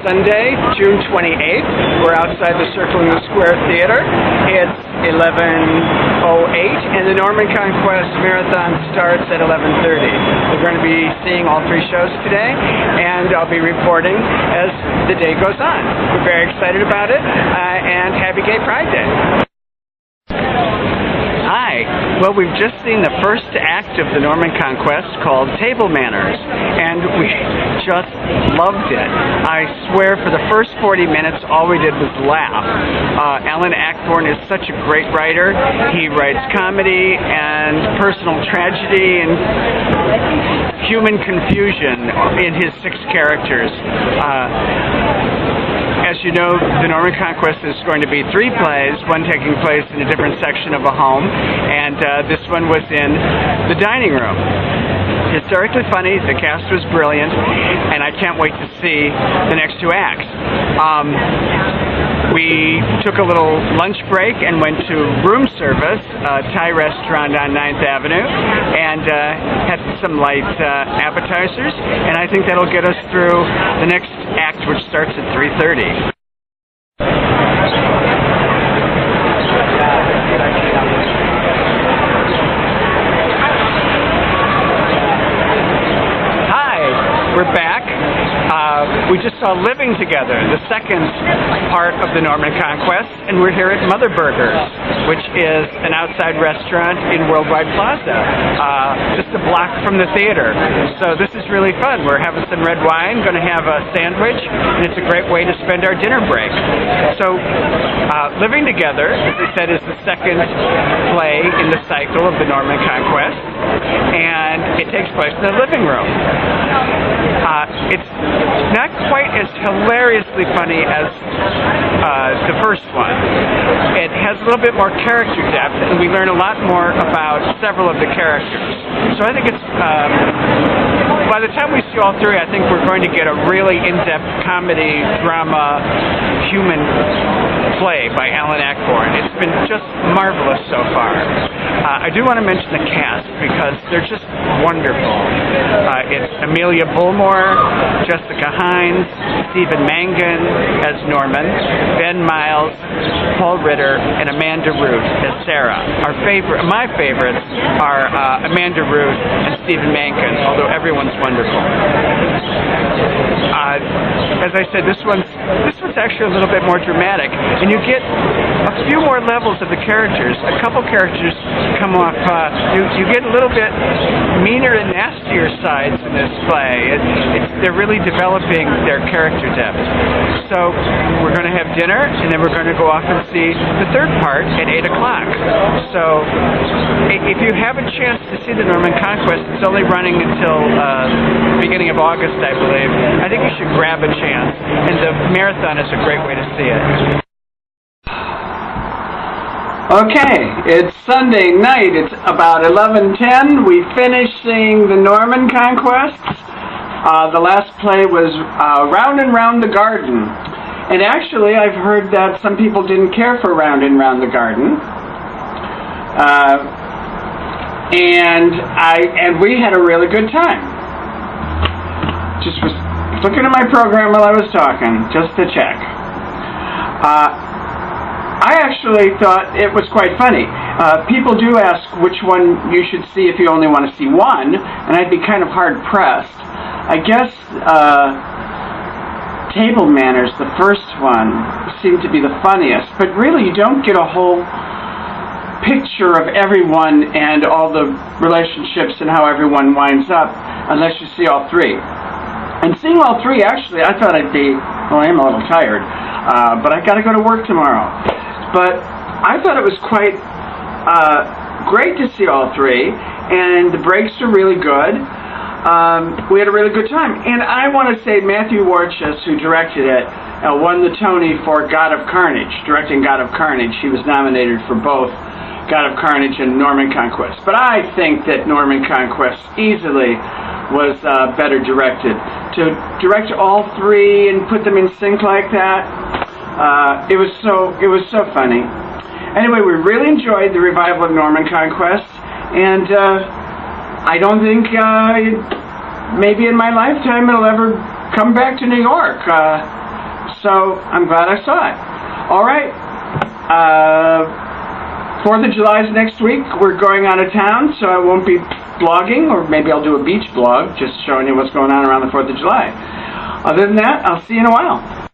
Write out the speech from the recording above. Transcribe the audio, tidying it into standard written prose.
Sunday, June 28th. We're outside the Circle in the Square Theater. It's 11:08, and the Norman Conquest Marathon starts at 11:30. We're going to be seeing all three shows today, and I'll be reporting as the day goes on. We're very excited about it, and happy Gay Pride Day. Hi. Well, we've just seen the first act of the Norman Conquest called Table Manners, and we just loved it. I swear for the first 40 minutes, all we did was laugh. Alan Ayckbourn is such a great writer. He writes comedy and personal tragedy and human confusion in his 6 characters. As you know, the Norman Conquest is going to be 3 plays, one taking place in a different section of a home, and this one was in the dining room. Hysterically funny, the cast was brilliant, and I can't wait to see the next 2 acts. We took a little lunch break and went to room service, a Thai restaurant on 9th Avenue, and had some light appetizers, and I think that'll get us through the next act, which starts at 3:30. We're back. We just saw Living Together, the second part of the Norman Conquest, and we're here at Mother Burgers, which is an outside restaurant in Worldwide Plaza, just a block from the theater. So this is really fun. We're having some red wine, going to have a sandwich, and it's a great way to spend our dinner break. So Living Together, as I said, is the second play in the cycle of the Norman Conquest, and it takes place in the living room. It's not quite as hilariously funny as the first one. It has a little bit more character depth, and we learn a lot more about several of the characters. So I think it's, by the time we see all 3, I think we're going to get a really in-depth comedy, drama, human play by Alan Ayckbourn. It's been just marvelous so far. I do want to mention the cast because they're just wonderful. It's Amelia Bullmore, Jessica Hines, Stephen Mangan as Norman, Ben Miles, Paul Ritter, and Amanda Ruth as Sarah. My favorites are Amanda Ruth and Stephen Mangan, although everyone's wonderful. As I said, this one's actually a little bit more dramatic, and you get a few more levels of the characters. A couple characters come off, you get a little bit meaner and nastier sides in this play. They're really developing their character depth. So we're going to have dinner, and then we're going to go off and see the third part at 8 o'clock. So if you have a chance to see the Norman Conquest, it's only running until the beginning of August, I believe. I think you should grab a chance, and the marathon is a great way to see it. Okay, it's Sunday night. It's about 11:10. We finished seeing the Norman Conquests. The last play was Round and Round the Garden. And actually, I've heard that some people didn't care for Round and Round the Garden. And we had a really good time. Just was looking at my program while I was talking, just to check. I actually thought it was quite funny. People do ask which one you should see if you only want to see one, and I'd be kind of hard-pressed. I guess Table Manners, the first one, seemed to be the funniest, but really you don't get a whole picture of everyone and all the relationships and how everyone winds up unless you see all 3. And seeing all 3, actually, I thought I'd be, well, I am a little tired, but I've got to go to work tomorrow. But I thought it was quite great to see all 3, and the breaks are really good. We had a really good time. And I want to say Matthew Warchus, who directed it, won the Tony for God of Carnage, directing God of Carnage. He was nominated for both God of Carnage and Norman Conquest. But I think that Norman Conquest easily was better directed. To direct all 3 and put them in sync like that, it was so funny. Anyway, we really enjoyed the revival of Norman Conquest, and I don't think maybe in my lifetime it'll ever come back to New York. So I'm glad I saw it. All right. 4th of July is next week. We're going out of town, so I won't be blogging, or maybe I'll do a beach blog, just showing you what's going on around the 4th of July. Other than that, I'll see you in a while.